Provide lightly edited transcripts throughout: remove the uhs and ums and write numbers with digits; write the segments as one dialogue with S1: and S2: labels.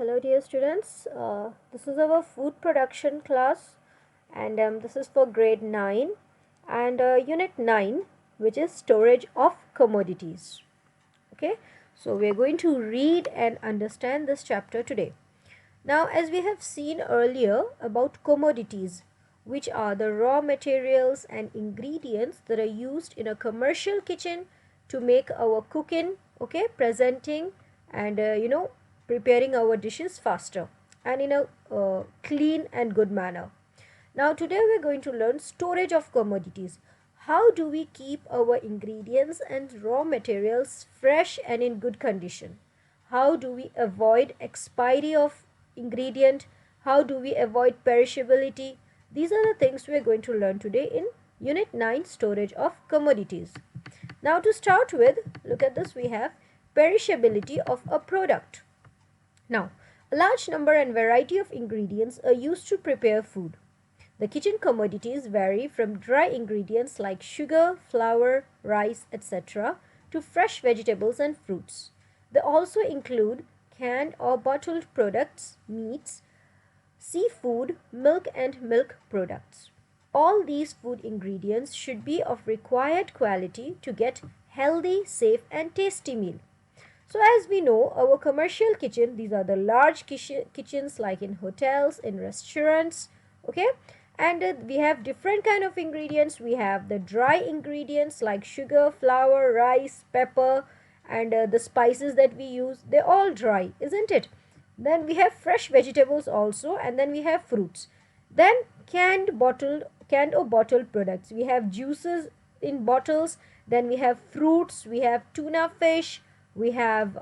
S1: Hello dear students, this is our food production class and this is for grade 9 and unit 9, which is storage of commodities. Okay, so we are going to read and understand this chapter today. Now, as we have seen earlier about commodities, which are the raw materials and ingredients that are used in a commercial kitchen to make our cooking, okay, presenting and preparing our dishes faster and in a clean and good manner. Now today we are going to learn storage of commodities. How do we keep our ingredients and raw materials fresh and in good condition? How do we avoid expiry of ingredient? How do we avoid perishability? These are the things we are going to learn today in unit 9, storage of commodities. Now to start with, look at this, we have perishability of a product. Now, a large number and variety of ingredients are used to prepare food. The kitchen commodities vary from dry ingredients like sugar, flour, rice, etc. to fresh vegetables and fruits. They also include canned or bottled products, meats, seafood, milk and milk products. All these food ingredients should be of required quality to get healthy, safe and tasty meal. So as we know, our commercial kitchen, these are the large kitchens like in hotels, in restaurants, okay? And we have different kind of ingredients. We have the dry ingredients like sugar, flour, rice, pepper, and the spices that we use. They're all dry, isn't it? Then we have fresh vegetables also, and then we have fruits. Then canned or bottled products. We have juices in bottles. Then we have fruits. We have tuna fish. We have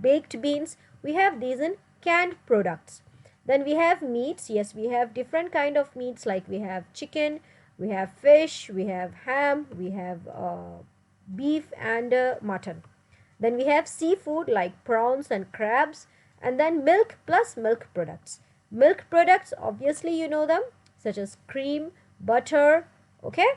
S1: baked beans. We have these in canned products. Then we have meats. Yes, we have different kind of meats like we have chicken, we have fish, we have ham, we have beef and mutton. Then we have seafood like prawns and crabs, and then milk plus milk products. Milk products, obviously you know them, such as cream, butter, okay?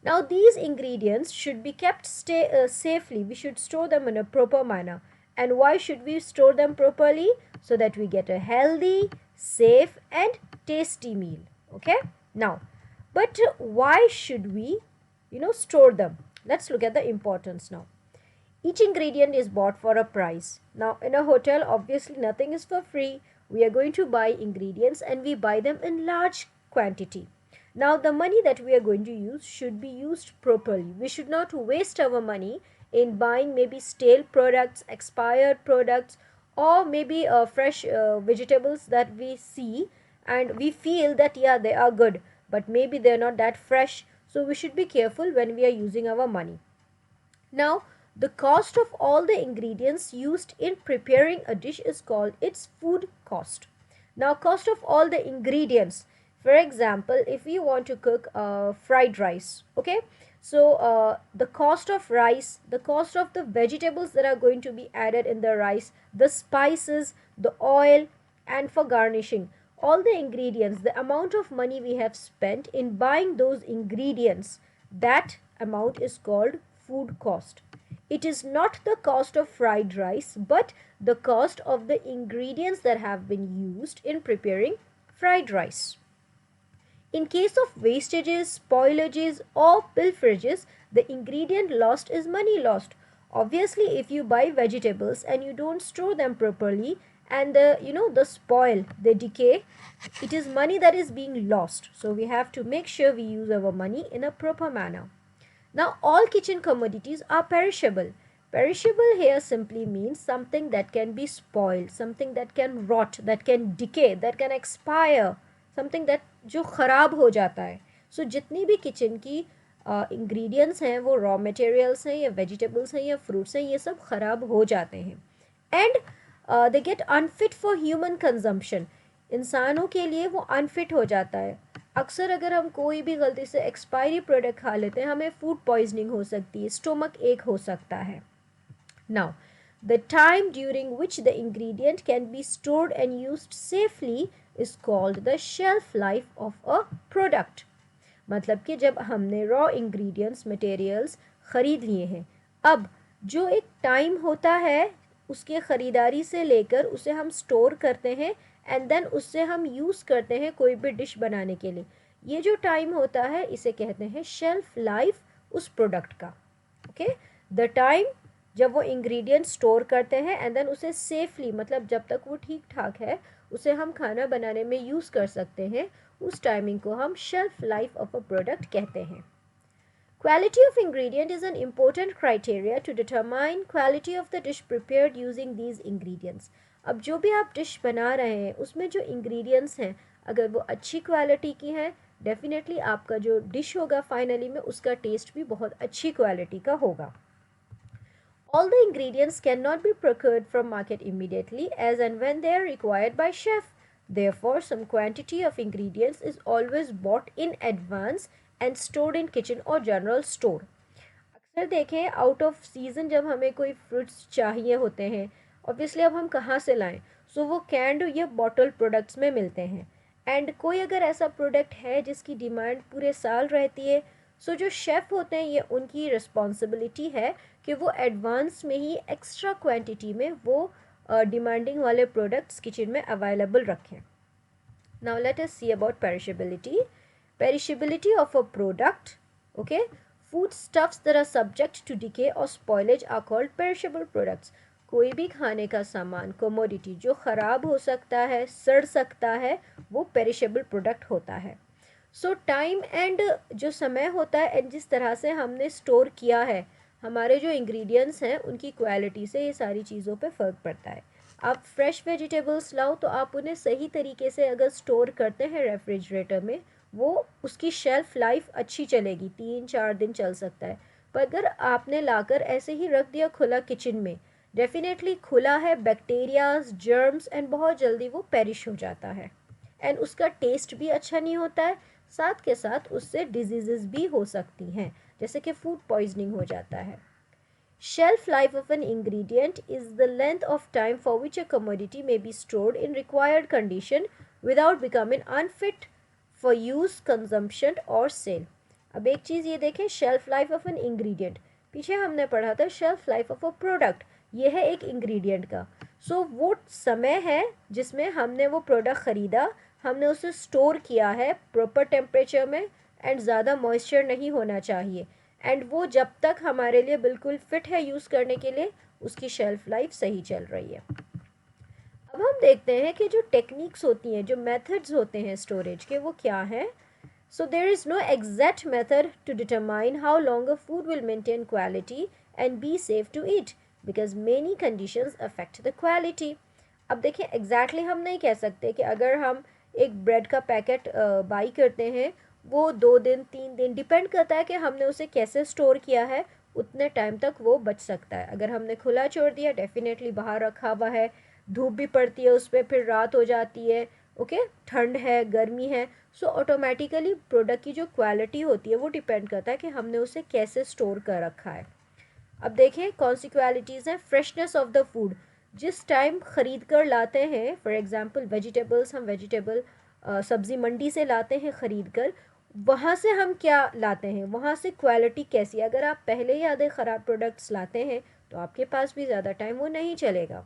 S1: Now these ingredients should be kept safely. We should store them in a proper manner. And why should we store them properly? So that we get a healthy, safe and tasty meal. Okay? Now, but why should we, store them? Let's look at the importance now. Each ingredient is bought for a price. Now, in a hotel, obviously nothing is for free. We are going to buy ingredients and we buy them in large quantity. Now, the money that we are going to use should be used properly. We should not waste our money in buying maybe stale products, expired products, or maybe fresh vegetables that we see and we feel that yeah, they are good, but maybe they are not that fresh. So we should be careful when we are using our money. Now, the cost of all the ingredients used in preparing a dish is called its food cost. Now, cost of all the ingredients. For example, if we want to cook fried rice, okay? So, the cost of rice, the cost of the vegetables that are going to be added in the rice, the spices, the oil, and for garnishing, all the ingredients, the amount of money we have spent in buying those ingredients, that amount is called food cost. It is not the cost of fried rice, but the cost of the ingredients that have been used in preparing fried rice. In case of wastages, spoilages or pilferages, the ingredient lost is money lost. Obviously, if you buy vegetables and you don't store them properly and the spoil, they decay, it is money that is being lost. So we have to make sure we use our money in a proper manner. Now, all kitchen commodities are perishable. Perishable here simply means something that can be spoiled, something that can rot, that can decay, that can expire, something that जो ख़राब हो जाता है. सो जितनी भी kitchen की ingredients हैं वो रॉ मटेरियल्स हैं या वेजिटेबल्स हैं या फ्रूट्स हैं, ये सब ख़राब हो जाते हैं and they get unfit for human consumption. इंसानों के लिए वो अनफिट हो जाता है. अक्सर अगर हम कोई भी गलती से एक्सपायरी प्रोडक्ट खा लेते हैं, हमें फूड पॉइजनिंग हो सकती है, स्टोमक एक हो सकता है. Now the time during which the ingredient can be stored and used safely is called the shelf life of a product. मतलब कि जब हमने रॉ इंग्रेडिएंट्स मटेरियल्स ख़रीद लिए हैं, अब जो एक टाइम होता है उसके ख़रीदारी से लेकर उसे हम स्टोर करते हैं एंड देन उससे हम यूज़ करते हैं कोई भी डिश बनाने के लिए, ये जो टाइम होता है इसे कहते हैं शेल्फ लाइफ उस प्रोडक्ट का। ओके, द टाइम जब वो इंग्रेडिएंट स्टोर करते हैं एंड देन उसे सेफली, मतलब जब तक वो ठीक ठाक है उसे हम खाना बनाने में यूज़ कर सकते हैं, उस टाइमिंग को हम shelf life of a product कहते हैं। Quality of ingredient is an important criteria to determine quality of the dish prepared using these ingredients. अब जो भी आप डिश बना रहे हैं उसमें जो इंग्रेडिएंट्स हैं अगर वो अच्छी क्वालिटी की हैं, डेफिनेटली आपका जो डिश होगा फाइनली में उसका टेस्ट भी बहुत अच्छी क्वालिटी का होगा। All the ingredients cannot be procured from market immediately as and when they are required by chef. Therefore, some quantity of ingredients is always bought in advance and stored in kitchen or general store. अक्सर देखें out of season जब हमें कोई fruits चाहिए होते हैं, obviously अब हम कहाँ से लाएं, सो वो कैंड या बॉटल प्रोडक्ट्स में मिलते हैं। एंड कोई अगर ऐसा प्रोडक्ट है जिसकी डिमांड पूरे साल रहती है, सो जो शेफ़ होते हैं ये उनकी रिस्पॉन्सिबिलिटी है कि वो एडवांस में ही एक्स्ट्रा क्वांटिटी में वो डिमांडिंग वाले प्रोडक्ट्स किचन में अवेलेबल रखें। Now let us see about perishability of a product. Okay, foodstuffs that are subject to decay or spoilage are called perishable products. कोई भी खाने का सामान कमोडिटी जो ख़राब हो सकता है, सड़ सकता है, वो पेरिशेबल प्रोडक्ट होता है। सो टाइम एंड जो समय होता है एंड जिस तरह से हमने स्टोर किया है, हमारे जो इंग्रेडिएंट्स हैं उनकी क्वालिटी से ये सारी चीज़ों पे फ़र्क पड़ता है। आप फ्रेश वेजिटेबल्स लाओ तो आप उन्हें सही तरीके से अगर स्टोर करते हैं रेफ्रिजरेटर में, वो उसकी शेल्फ लाइफ अच्छी चलेगी, 3-4 दिन चल सकता है। पर अगर आपने लाकर ऐसे ही रख दिया खुला किचन में, डेफिनेटली खुला है, बैक्टीरियाज, जर्म्स एंड बहुत जल्दी वो पेरिश हो जाता है एंड उसका टेस्ट भी अच्छा नहीं होता है, साथ के साथ उससे डिजीज़ भी हो सकती हैं, जैसे कि फूड पॉइजनिंग हो जाता है। Shelf life of an ingredient is the length of time for which a commodity may be stored in required condition without becoming unfit for use, consumption or sale. अब एक चीज़ ये देखें, shelf life of an ingredient, पीछे हमने पढ़ा था shelf life of a product, ये है एक इंग्रेडिएंट का। सो वो समय है जिसमें हमने वो प्रोडक्ट ख़रीदा, हमने उसे स्टोर किया है प्रॉपर टेम्परेचर में एंड ज़्यादा मॉइस्चर नहीं होना चाहिए, एंड वो जब तक हमारे लिए बिल्कुल फिट है यूज़ करने के लिए, उसकी शेल्फ लाइफ सही चल रही है। अब हम देखते हैं कि जो टेक्निक्स होती हैं, जो मेथड्स होते हैं स्टोरेज के, वो क्या हैं। So there is no exact method to determine how long a food will maintain quality and be safe to eat because many conditions affect the quality. अब देखिए एग्जैक्टली हम नहीं कह सकते कि अगर हम एक ब्रेड का पैकेट बाई करते हैं, वो 2 दिन 3 दिन डिपेंड करता है कि हमने उसे कैसे स्टोर किया है, उतने टाइम तक वो बच सकता है। अगर हमने खुला छोड़ दिया, डेफिनेटली बाहर रखा हुआ है, धूप भी पड़ती है उस पर, फिर रात हो जाती है, ओके, ठंड है, गर्मी है, सो ऑटोमेटिकली प्रोडक्ट की जो क्वालिटी होती है वो डिपेंड करता है कि हमने उसे कैसे स्टोर कर रखा है। अब देखें कौन सी क्वालिटीज़ हैं। फ्रेशनेस ऑफ द फूड, जिस टाइम ख़रीद कर लाते हैं, फॉर एग्ज़ाम्पल वेजिटेबल्स, हम वेजिटेबल सब्ज़ी मंडी से लाते हैं ख़रीद कर, वहाँ से हम क्या लाते हैं, वहाँ से क्वालिटी कैसी है। अगर आप पहले ही आधे ख़राब प्रोडक्ट्स लाते हैं तो आपके पास भी ज़्यादा टाइम वो नहीं चलेगा।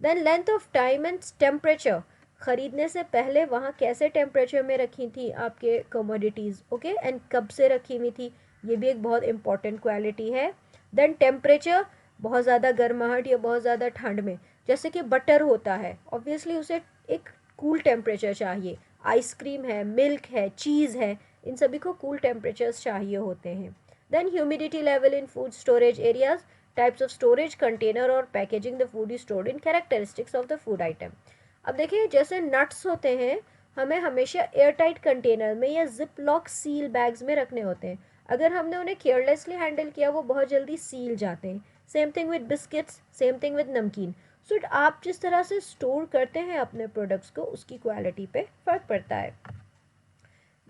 S1: Then length of time and temperature, ख़रीदने से पहले वहाँ कैसे टेम्परेचर में रखी थी आपके कमोडिटीज़, ओके, एंड कब से रखी हुई थी, ये भी एक बहुत इंपॉर्टेंट क्वालिटी है। देन टेम्परेचर, बहुत ज़्यादा गर्माहट या बहुत ज़्यादा ठंड में, जैसे कि बटर होता है, ऑब्वियसली उसे एक कूल टेम्परेचर चाहिए, आइसक्रीम है, मिल्क है, चीज़ है, इन सभी को कूल टेम्परेचर्स चाहिए होते हैं। Then humidity level in food storage areas, types of storage, container और packaging the food is stored in, characteristics of the food item. अब देखिए जैसे नट्स होते हैं, हमें हमेशा एयर टाइट कंटेनर में या जिप लॉक सील बैग्स में रखने होते हैं। अगर हमने उन्हें केयरलेसली हैंडल किया, वो बहुत जल्दी सील जाते हैं। Same thing with biscuits, same thing with नमकीन। सो आप जिस तरह से स्टोर करते हैं अपने प्रोडक्ट्स को, उसकी क्वालिटी पे फ़र्क पड़ता है।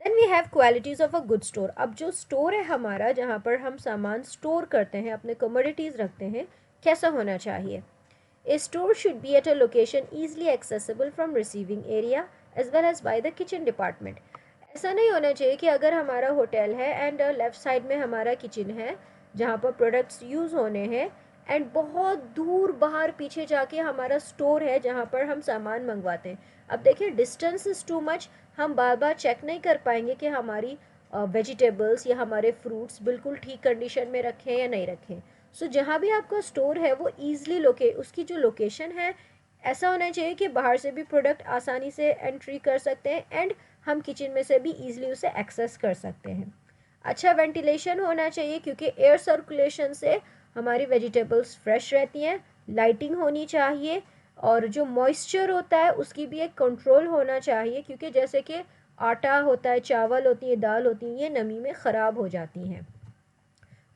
S1: Then we have qualities of a good store. अब जो स्टोर है हमारा, जहाँ पर हम सामान स्टोर करते हैं, अपने कमोडिटीज़ रखते हैं, कैसा होना चाहिए। A store should be at a location easily accessible from receiving area as well as by the kitchen department. ऐसा नहीं होना चाहिए कि अगर हमारा होटल है एंड लेफ़्ट साइड में हमारा किचन है जहाँ पर प्रोडक्ट्स यूज़ होने हैं, एंड बहुत दूर बाहर पीछे जाके हमारा स्टोर है जहाँ पर हम सामान मंगवाते हैं। अब देखिए डिस्टेंस इज़ टू मच, हम बार बार चेक नहीं कर पाएंगे कि हमारी वेजिटेबल्स या हमारे फ्रूट्स बिल्कुल ठीक कंडीशन में रखें या नहीं रखें। सो जहाँ भी आपका स्टोर है वो ईज़िली उसकी जो लोकेशन है ऐसा होना चाहिए कि बाहर से भी प्रोडक्ट आसानी से एंट्री कर सकते हैं एंड हम किचन में से भी ईज़िली उसे एक्सेस कर सकते हैं। अच्छा वेंटिलेशन होना चाहिए क्योंकि एयर सर्कुलेशन से हमारी वेजिटेबल्स फ्रेश रहती हैं। लाइटिंग होनी चाहिए और जो मॉइस्चर होता है उसकी भी एक कंट्रोल होना चाहिए क्योंकि जैसे कि आटा होता है, चावल होती है, दाल होती है, ये नमी में ख़राब हो जाती हैं।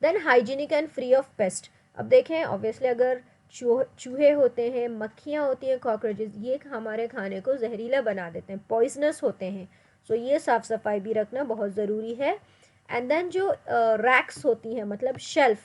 S1: Then hygienic and free of pest. अब देखें ऑब्वियसली अगर चूहे होते हैं, मक्खियाँ होती हैं, कॉकरोचेस, ये हमारे खाने को जहरीला बना देते हैं, पॉइजनस होते हैं। सो ये साफ़ सफाई भी रखना बहुत ज़रूरी है। एंड देन जो रैक्स होती हैं मतलब शेल्फ,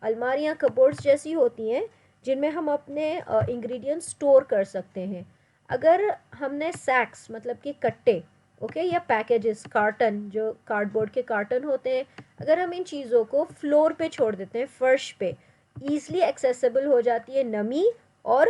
S1: अलमारियाँ कबोर्ड्स जैसी होती हैं जिनमें हम अपने इंग्रेडिएंट्स स्टोर कर सकते हैं। अगर हमने सैक्स मतलब कि कट्टे ओके या पैकेजेस, कार्टन, जो कार्डबोर्ड के कार्टन होते हैं, अगर हम इन चीज़ों को फ्लोर पे छोड़ देते हैं, फर्श पे, ईज़िली एक्सेसिबल हो जाती है नमी और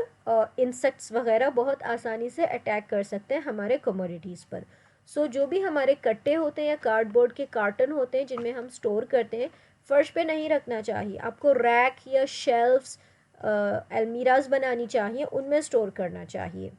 S1: इंसेक्ट्स वगैरह बहुत आसानी से अटैक कर सकते हैं हमारे कमोडिटीज़ पर। सो जो भी हमारे कट्टे होते हैं या कार्डबोर्ड के कार्टन होते हैं जिनमें हम स्टोर करते हैं, फर्श पे नहीं रखना चाहिए। आपको रैक या शेल्फ्स, अलमीराज बनानी चाहिए, उनमें स्टोर करना चाहिए।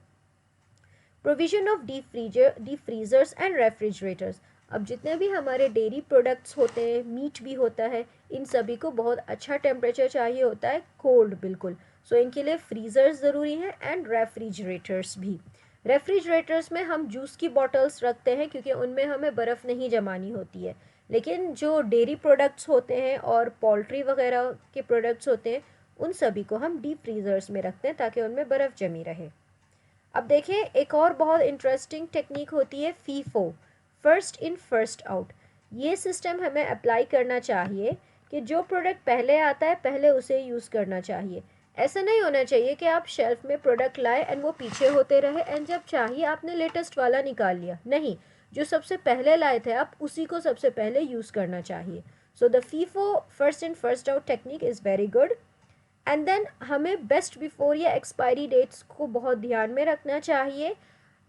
S1: Provision of deep freezers and refrigerators. अब जितने भी हमारे डेयरी प्रोडक्ट्स होते हैं, मीट भी होता है, इन सभी को बहुत अच्छा टेम्परेचर चाहिए होता है, कोल्ड बिल्कुल। सो इनके लिए फ्रीज़र्स ज़रूरी हैं एंड रेफ्रिजरेटर्स भी। रेफ्रिजरेटर्स में हम जूस की बॉटल्स रखते हैं क्योंकि उनमें हमें बर्फ़ नहीं जमानी होती है, लेकिन जो डेयरी प्रोडक्ट्स होते हैं और पोल्ट्री वगैरह के प्रोडक्ट्स होते हैं उन सभी को हम डीप फ्रीज़र्स में रखते हैं ताकि उनमें बर्फ़ जमी रहे। अब देखें एक और बहुत इंटरेस्टिंग टेक्निक होती है FIFO, first in first out. ये सिस्टम हमें अप्लाई करना चाहिए कि जो प्रोडक्ट पहले आता है पहले उसे यूज़ करना चाहिए। ऐसा नहीं होना चाहिए कि आप शेल्फ में प्रोडक्ट लाए एंड वो पीछे होते रहे एंड जब चाहिए आपने लेटेस्ट वाला निकाल लिया। नहीं, जो सबसे पहले लाए थे आप उसी को सबसे पहले यूज़ करना चाहिए। So the FIFO first in first out technique is very good. And then हमें बेस्ट बिफोर या एक्सपायरी डेट्स को बहुत ध्यान में रखना चाहिए,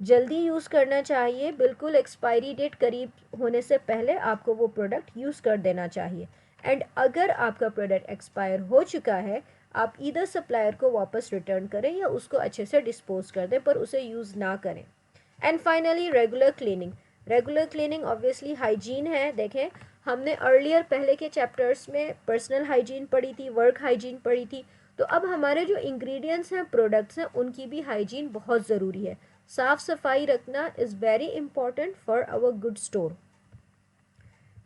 S1: जल्दी यूज़ करना चाहिए, बिल्कुल एक्सपायरी डेट करीब होने से पहले आपको वो प्रोडक्ट यूज़ कर देना चाहिए। एंड अगर आपका प्रोडक्ट एक्सपायर हो चुका है, आप ईदर सप्लायर को वापस रिटर्न करें या उसको अच्छे से डिस्पोज कर दें, पर उसे यूज़ ना करें। And finally regular cleaning. Regular cleaning obviously hygiene है। देखें हमने अर्लियर पहले के चैप्टर्स में पर्सनल हाइजीन पढ़ी थी, वर्क हाइजीन पढ़ी थी, तो अब हमारे जो इंग्रेडिएंट्स हैं, प्रोडक्ट्स हैं, उनकी भी हाइजीन बहुत ज़रूरी है। साफ़ सफाई रखना is very important for our good store.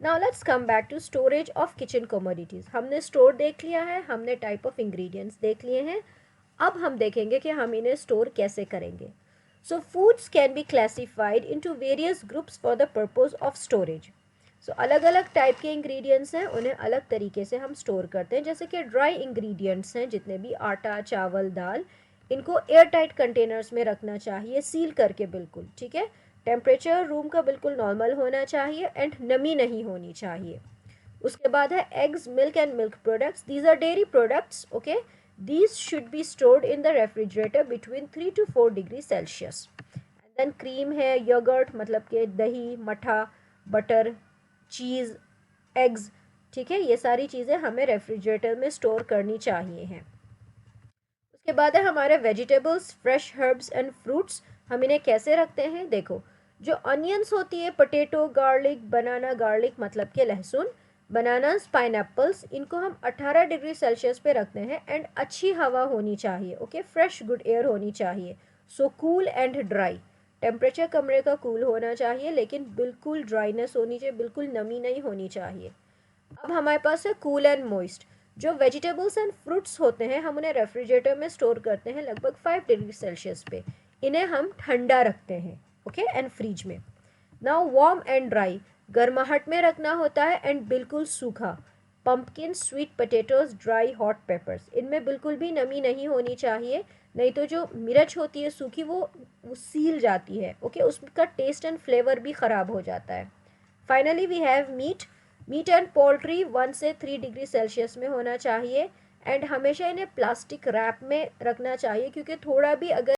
S1: Now let's come back to storage of kitchen commodities. हमने स्टोर देख लिया है, हमने टाइप ऑफ इंग्रेडिएंट्स देख लिए हैं, अब हम देखेंगे कि हम इन्हें स्टोर कैसे करेंगे। So foods can be classified into various groups for the purpose of storage. So अलग अलग टाइप के इंग्रेडिएंट्स हैं, उन्हें अलग तरीके से हम स्टोर करते हैं। जैसे कि ड्राई इंग्रेडिएंट्स हैं, जितने भी आटा, चावल, दाल, इनको एयर टाइट कंटेनर्स में रखना चाहिए, सील करके बिल्कुल, ठीक है। टेम्परेचर रूम का बिल्कुल नॉर्मल होना चाहिए एंड नमी नहीं होनी चाहिए। उसके बाद है eggs, milk and milk products, these are dairy products, okay. These should be stored in the refrigerator between 3 to 4 degree Celsius. And then cream है, योगर्ट मतलब कि दही, मठा, बटर, चीज़, एग्स, ठीक है, ये सारी चीज़ें हमें रेफ्रिजरेटर में स्टोर करनी चाहिए हैं। उसके बाद है हमारे vegetables, fresh herbs and fruits. हम इन्हें कैसे रखते हैं, देखो जो अनियंस होती है, पोटैटो, गार्लिक, बनाना, गार्लिक मतलब के लहसुन, बनानास, पाइनएप्पल्स, इनको हम 18 डिग्री सेल्सियस पे रखते हैं एंड अच्छी हवा होनी चाहिए, ओके, फ्रेश गुड एयर होनी चाहिए। So cool and dry, temperature कमरे का कूल होना चाहिए लेकिन बिल्कुल ड्राइनेस होनी चाहिए, बिल्कुल नमी नहीं होनी चाहिए। अब हमारे पास है कूल एंड मॉइस्ट। जो वेजिटेबल्स एंड फ्रूट्स होते हैं हम उन्हें रेफ्रिजरेटर में स्टोर करते हैं लगभग 5 डिग्री सेल्सियस पे, इन्हें हम ठंडा रखते हैं, ओके, एंड फ्रिज में। नाउ वार्म एंड ड्राई, गर्माहट में रखना होता है एंड बिल्कुल सूखा। Pumpkin, sweet potatoes, dry hot papers, इनमें बिल्कुल भी नमी नहीं होनी चाहिए, नहीं तो जो मिर्च होती है सूखी वो सील जाती है, ओके, उसका टेस्ट एंड फ्लेवर भी ख़राब हो जाता है। Finally we have meat. Meat and poultry 1 से 3 डिग्री सेल्सियस में होना चाहिए एंड हमेशा इन्हें प्लास्टिक रैप में रखना चाहिए, क्योंकि थोड़ा भी अगर